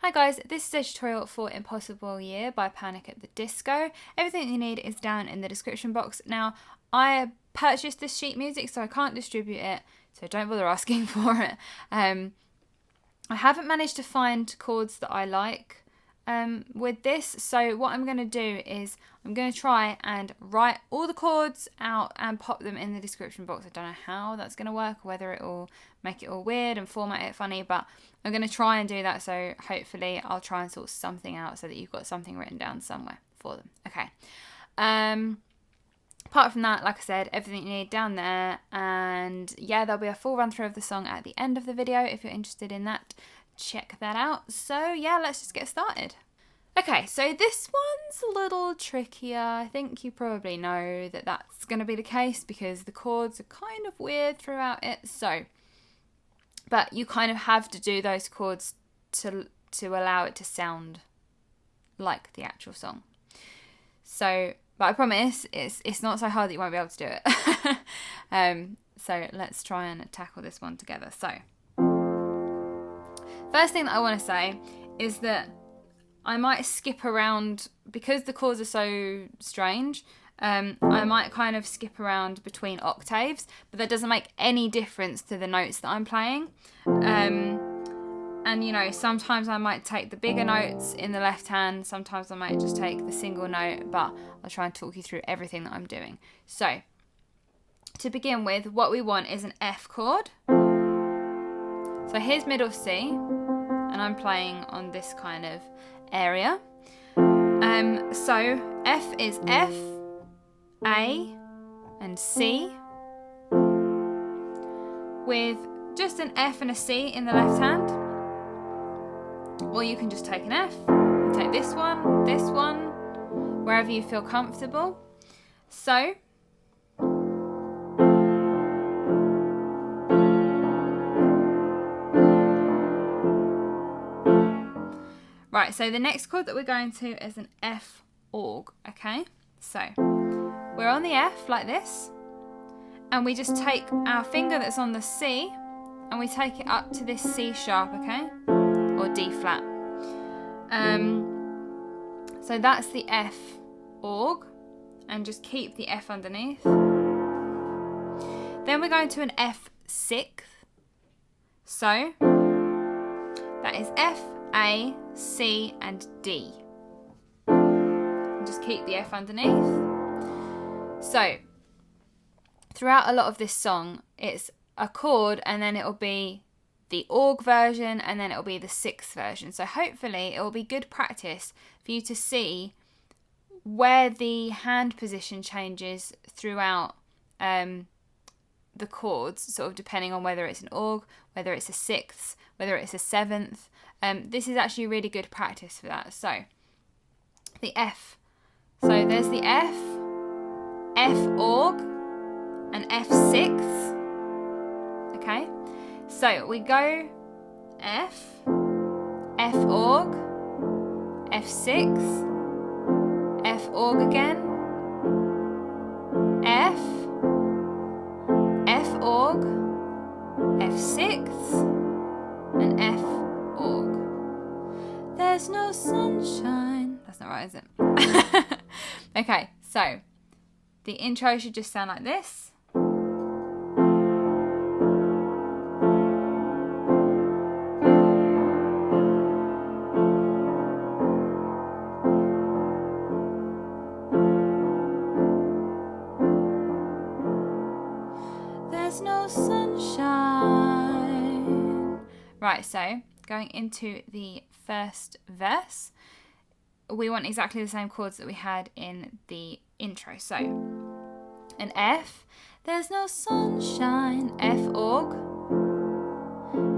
Hi guys, this is a tutorial for Impossible Year by Panic at the Disco. Everything you need is down in the description box. Now, I purchased this sheet music, so I can't distribute it, so don't bother asking for it. I haven't managed to find chords that I like with this, so what I'm going to do is I'm going to try and write all the chords out and pop them in the description box. I don't know how that's going to work, or whether it will make it all weird and format it funny, but I'm going to try and do that, so hopefully I'll try and sort something out so that you've got something written down somewhere for them. Okay. Apart from that, like I said, everything you need down there, and yeah, there'll be a full run through of the song at the end of the video if you're interested in that. Check that out. So yeah, let's just get started. Okay, so this one's a little trickier. I think you probably know that that's going to be the case because the chords are kind of weird throughout it. So, but you kind of have to do those chords to allow it to sound like the actual song. So, but I promise it's not so hard that you won't be able to do it. So let's try and tackle this one together. So, first thing that I want to say is that I might skip around, because the chords are so strange, I might kind of skip around between octaves, but that doesn't make any difference to the notes that I'm playing. And you know, sometimes I might take the bigger notes in the left hand, sometimes I might just take the single note, but I'll try and talk you through everything that I'm doing. So, to begin with, what we want is an F chord. So here's middle C, and I'm playing on this kind of area. So F is F, A, and C, with just an F and a C in the left hand. Or you can just take an F, and take this one, wherever you feel comfortable. So, right, so the next chord that we're going to is an F org, okay? So, we're on the F like this, and we just take our finger that's on the C, and we take it up to this C sharp, okay? Or D flat. So that's the F org, and just keep the F underneath. Then we're going to an F sixth. So, that is F, A, C, and D. And just keep the F underneath. So, throughout a lot of this song, it's a chord, and then it'll be the org version, and then it'll be the sixth version. So hopefully it will be good practice for you to see where the hand position changes throughout the chords, sort of depending on whether it's an org, whether it's a sixth, whether it's a seventh. This is actually really good practice for that. So, the F. So there's the F, F org, and F sixth. Okay? So we go F, F org, F sixth, F org again, F, F org, F sixth, and F org. There's no sunshine. That's not right, is it? Okay, so the intro should just sound like this. There's no sunshine. Right, so going into the first verse, we want exactly the same chords that we had in the intro. So, an F, there's no sunshine, F org,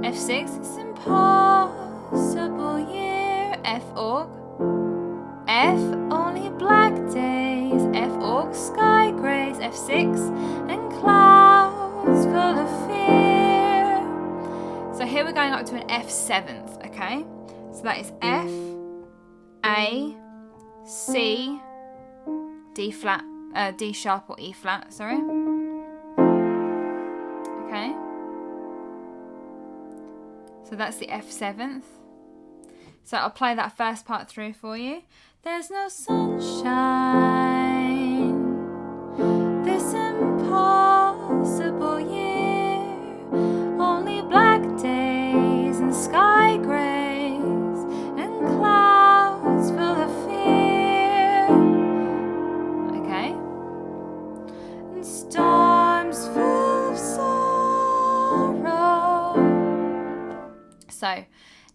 F6, it's impossible year, F org, F, only black days, F org, sky grays, F6, and clouds full of fear. So here we're going up to an F7th, okay? So that is F, A, C, D flat, D sharp or E flat, sorry. Okay. So that's the F7th. So I'll play that first part through for you. There's no sunshine this impossible year, only black days and sky grays and clouds full of fear. Okay? And storms full of sorrow. So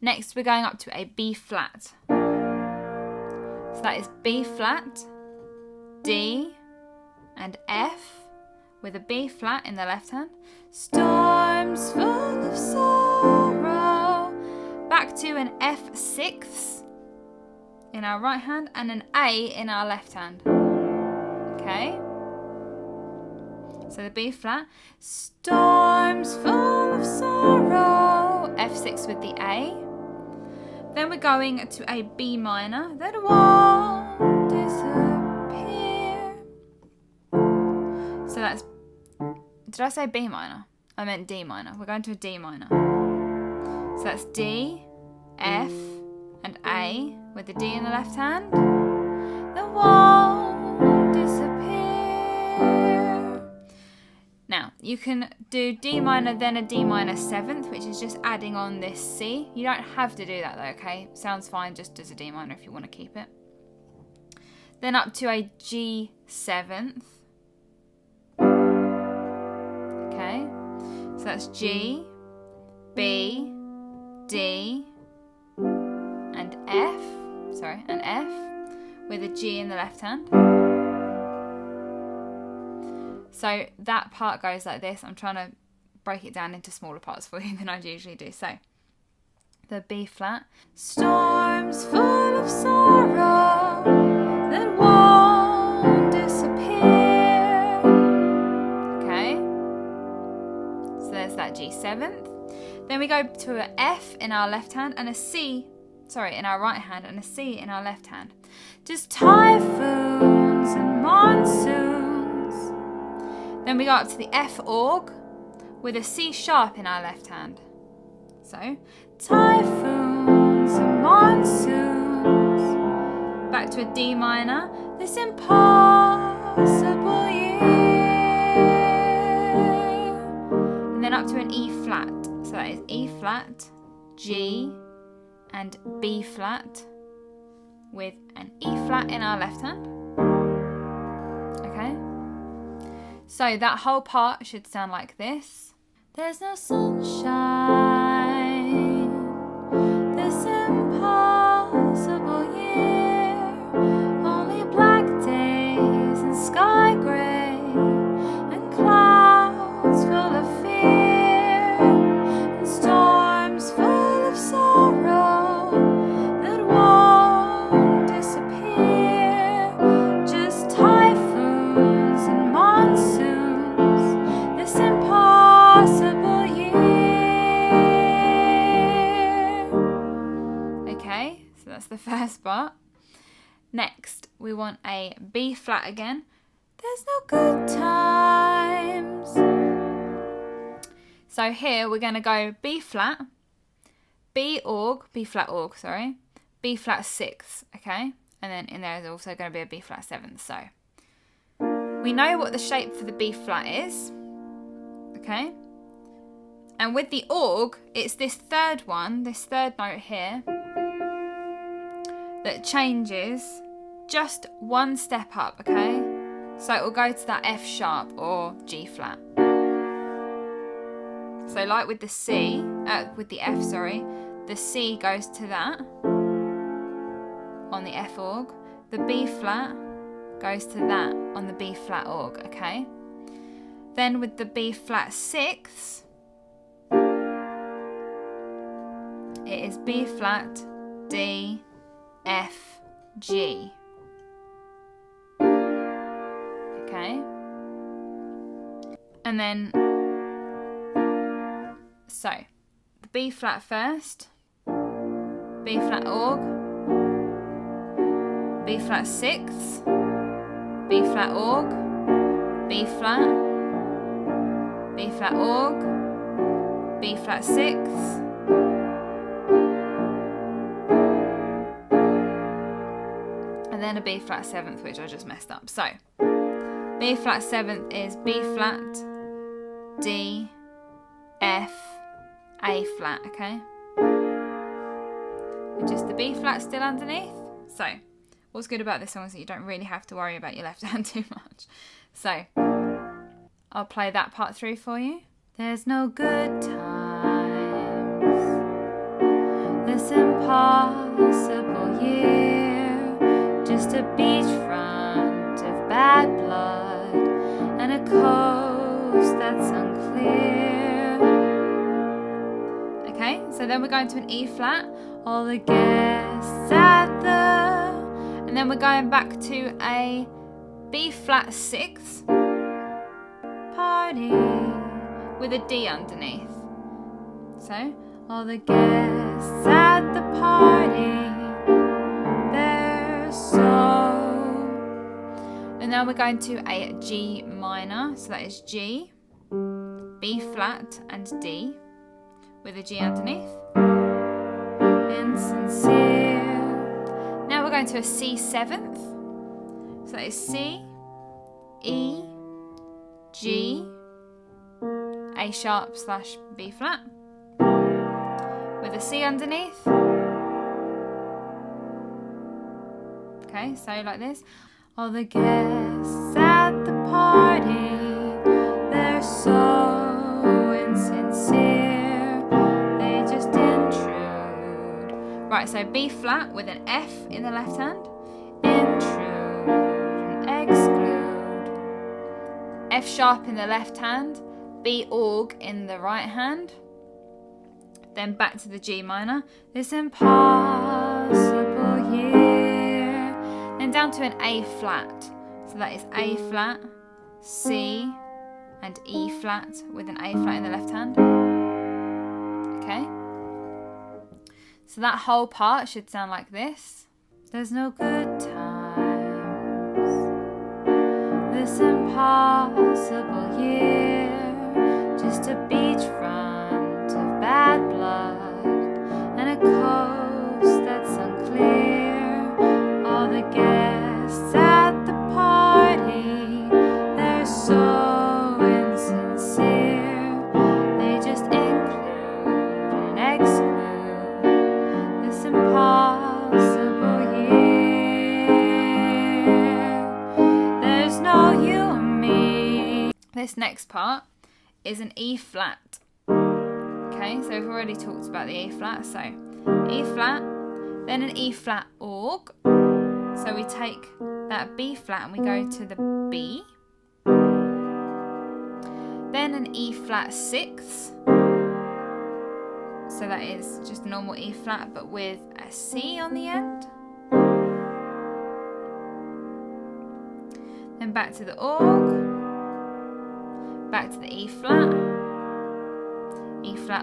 next we're going up to a B flat. So that is B flat, D, and F with a B flat in the left hand. Storms full of sorrow. Back to an F6 in our right hand and an A in our left hand. Okay? So the B flat. Storms full of sorrow. F6 with the A. Then we're going to a B minor that won't disappear. So that's, did I say B minor? I meant D minor. We're going to a D minor. So that's D, F, and A with the D in the left hand. That won't disappear. Now, you can do D minor, then a D minor 7th, which is just adding on this C. You don't have to do that though, okay? Sounds fine just as a D minor if you want to keep it. Then up to a G 7th. Okay? So that's G, B, D, and F. Sorry, and F with a G in the left hand. So that part goes like this. I'm trying to break it down into smaller parts for you than I usually do. So the B flat. Storms full of sorrow that won't disappear. Okay. So there's that G 7th. Then we go to an F in our left hand and a C, in our right hand and a C in our left hand. Just typhoons and monsoons. Then we go up to the F org with a C sharp in our left hand. So, typhoons and monsoons. Back to a D minor, this impossible year. And then up to an E flat. So that is E flat, G, and B flat with an E flat in our left hand. Okay? So that whole part should sound like this. There's no sunshine this impossible year, only black days and sky grey and clouds full of fear and storms full of sorrow that won't disappear. Just typhoons and monsoons this impossible year. Okay, so that's the first part. Next, we want a B flat again. There's no good times. So here we're going to go B flat, B flat org, B flat 6, okay? And then in there is also going to be a B flat 7th. So we know what the shape for the B flat is, okay? And with the org, it's this third one, this third note here, that changes just one step up, okay? So it will go to that F sharp or G flat. So like with the C, with the F, the C goes to that on the F org. The B flat goes to that on the B flat org, okay? Then with the B flat 6, it is B flat, D, F, G. Okay? And then, so, the B flat first, B flat org, B flat 6, B flat org, B flat, B flat org, B flat 6, and then a B flat 7th, which I just messed up. So B flat 7th is B flat, D, F, A flat, okay? With just the B flat still underneath. So what's good about this song is that you don't really have to worry about your left hand too much. So I'll play that part through for you. There's no good times, this impossible year, just a beachfront of bad blood and a coast that's unclear. Okay, so then we're going to an E flat, all the guests at the, and then we're going back to a B flat 6th party with a D underneath. So all the guests at the party, they're so. And now we're going to a G minor, so that is G, B flat and D with a G underneath. Insincere. Now we're going to a C 7th, so that is C, E, G, A sharp slash B flat with a C underneath. Okay, so like this. All the guests at the party, they're so insincere, they just intrude. Right, so B flat with an F in the left hand, intrude and exclude. F sharp in the left hand, B org in the right hand, then back to the G minor, this impossible year, then down to an A flat, so that is A flat, C and E flat with an A flat in the left hand. Okay, so that whole part should sound like this. There's no good times, this impossible year, just a beachfront of bad blood and a coast that's unclear. All the guests at the party, they're so insincere, they just include and exclude this impossible year. There's no you and me. This next part is an E flat. Okay, so we've already talked about the E flat. So E flat, then an E flat org. So we take that B flat and we go to the B. Then an E flat 6th. So that is just a normal E flat but with a C on the end. Then back to the org. Back to the E flat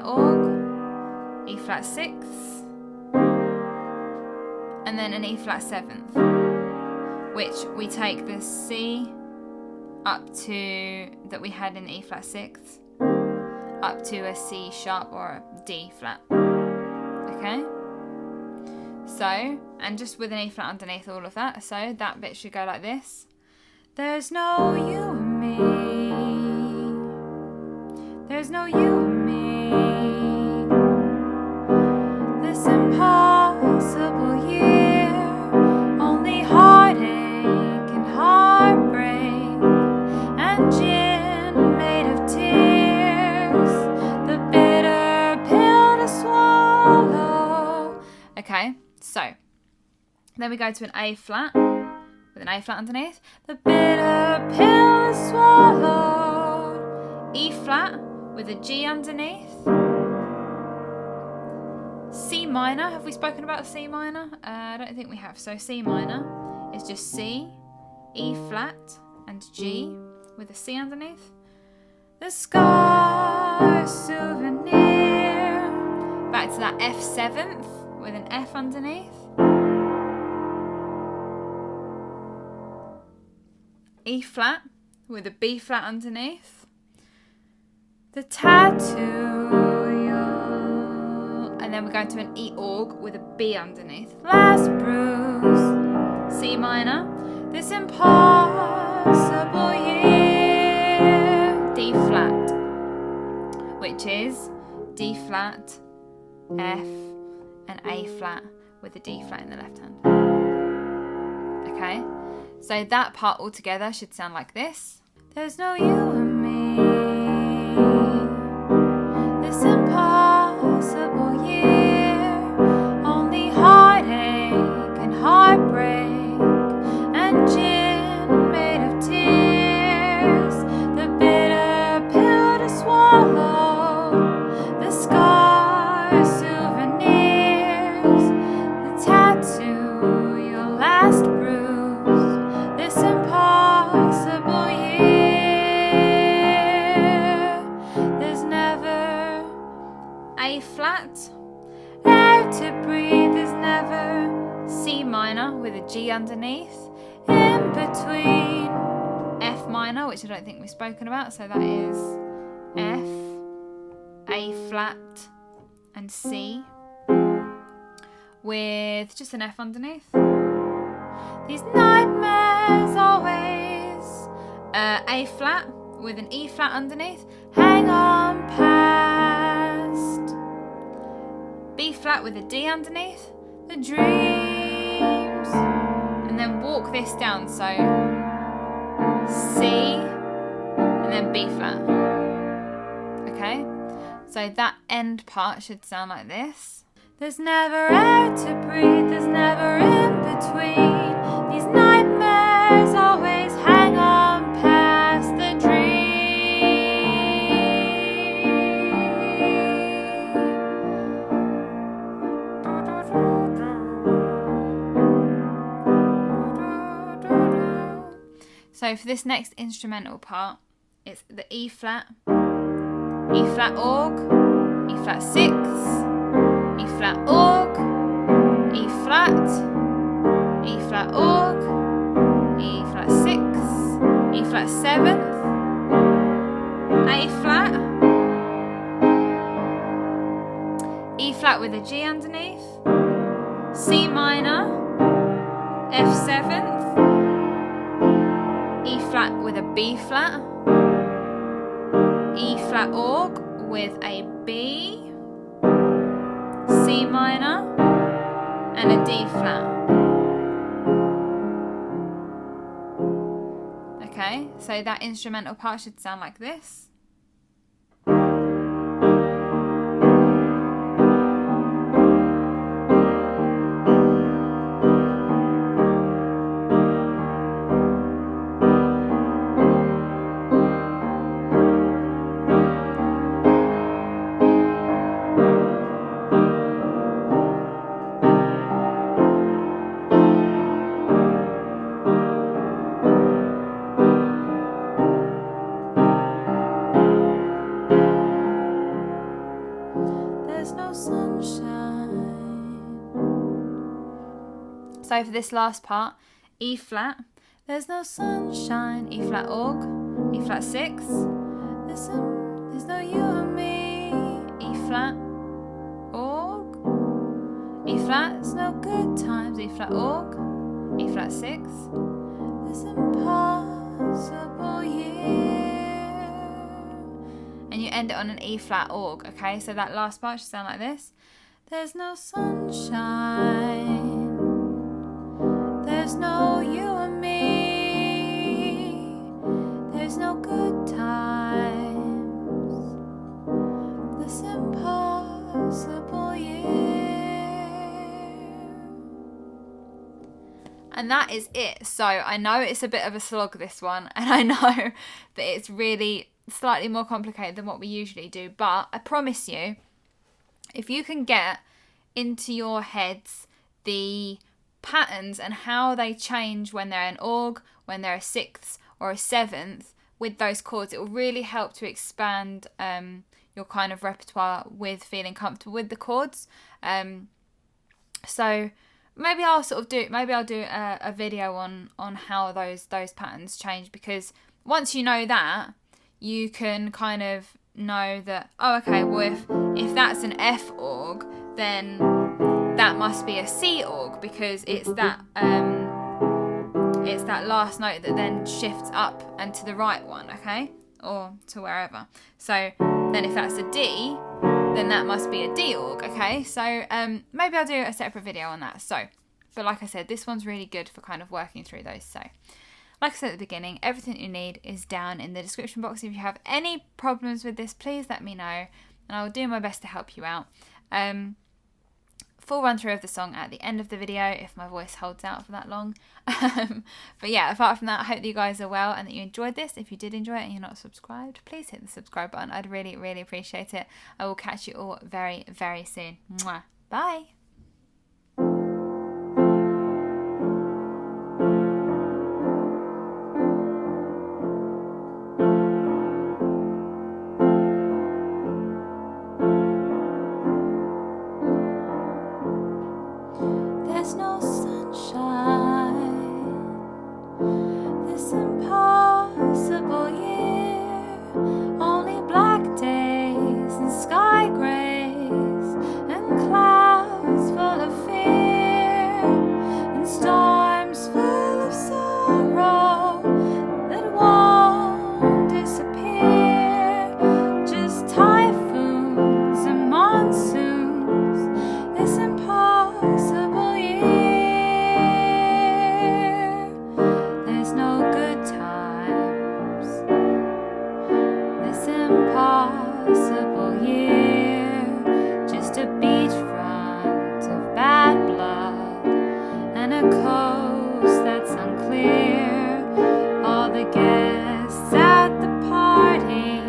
org, E flat 6th, and then an E flat 7th, which we take the C up to, that we had in the E flat 6th, up to a C sharp or a D flat. Okay? So, and just with an E flat underneath all of that, so that bit should go like this. There's no you and me. There's no you and me. This impossible year, only heartache and heartbreak and gin made of tears, the bitter pill to swallow. Okay, so then we go to an A flat with an A flat underneath, the bitter pill is swallowed. E flat with a G underneath. C minor, have we spoken about C minor? I don't think we have. So C minor is just C, E flat and G with a C underneath. The scar souvenir. Back to that F 7th with an F underneath. E flat with a B flat underneath. The tattoo, and then we're going to an E org with a B underneath. Last bruise, C minor, this impossible year, D flat, which is D flat, F, and A flat with a D flat in the left hand. Okay, so that part all together should sound like this. There's no you and me, this impossible year, only heartache and heartbreak and gin made of tears, the bitter pill to swallow, the scars, souvenirs, the tattoo, your last bruise, this impossible year. There's never A flat, air to breathe. There's never C minor with a G underneath, in between F minor, which I don't think we've spoken about, so that is F, A flat, and C, with just an F underneath. These nightmares always, A flat with an E flat underneath, hang on past, B flat with a D underneath, the dreams, and then walk this down, so C and then B flat. Okay, so that end part should sound like this. There's never air to breathe, there's never in between, these nightmares always hang on past the dream. So for this next instrumental part, it's the E flat org, E flat 6, E flat org, E flat, E flat org, E flat 6, E flat 7th, A flat, E flat with a G underneath, C minor, F 7th, E flat with a B flat, E flat org with a B, C minor, and a D flat. Okay, so that instrumental part should sound like this. So for this last part, E flat, there's no sunshine, E flat org, E flat 6, there's no you and me, E flat org, E flat, there's no good times, E flat org, E flat 6, this impossible year, and you end it on an E flat org. Okay, so that last part should sound like this. There's no sunshine, there's no you and me, there's no good times, this impossible year. And that is it. So I know it's a bit of a slog, this one, and I know that it's really slightly more complicated than what we usually do, but I promise you, if you can get into your heads the patterns and how they change when they're an org, when they're a 6th or a 7th with those chords, it will really help to expand your kind of repertoire with feeling comfortable with the chords. So maybe I'll do a video on how those patterns change, because once you know that, you can kind of know that, oh, okay, well, if that's an F org, then that must be a C org, because it's that it's that last note that then shifts up and to the right one, okay? Or to wherever. So then if that's a D, then that must be a D org, okay? So maybe I'll do a separate video on that. So, but like I said, this one's really good for kind of working through those. So, like I said at the beginning, everything you need is down in the description box. If you have any problems with this, please let me know, and I will do my best to help you out. Full run through of the song at the end of the video if my voice holds out for that long. But yeah, apart from that, I hope that you guys are well and that you enjoyed this. If you did enjoy it and you're not subscribed, please hit the subscribe button. I'd really, really appreciate it. I will catch you all very, very soon. Mwah. Bye. There's no sunshine this impossible year, only black days and sky grays and clouds full of fear and storms full of sorrow that won't disappear, just typhoons and monsoons, this impossible impossible year, just a beachfront of bad blood and a coast that's unclear. All the guests at the party,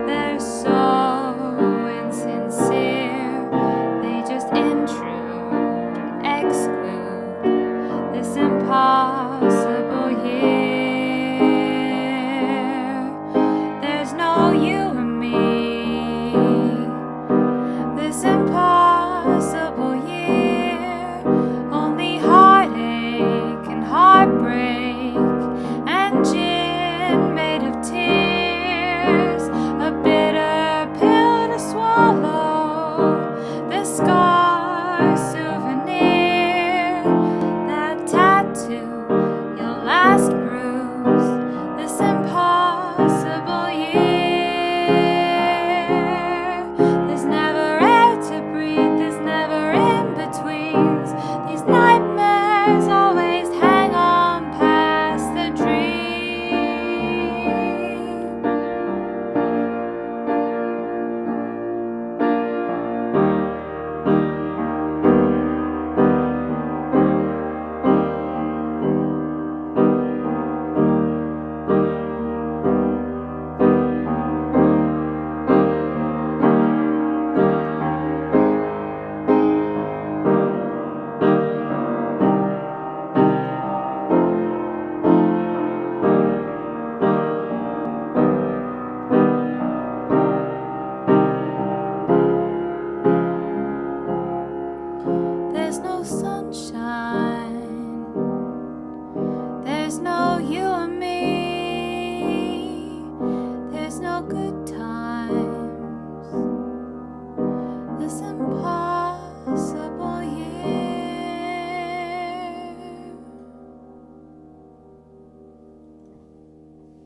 they're so insincere, they just intrude and exclude this impossible year. There's no you and me, this impossible year, only heartache and heartbreak and gin made of tears, a bitter pill to swallow, the scar souvenir, that tattoo, your last bruise, this impossible year. There's never air to breathe, there's never in-betweens, these nightmares always hang on past the dream. There's no sunshine, there's no you and me, there's no good time.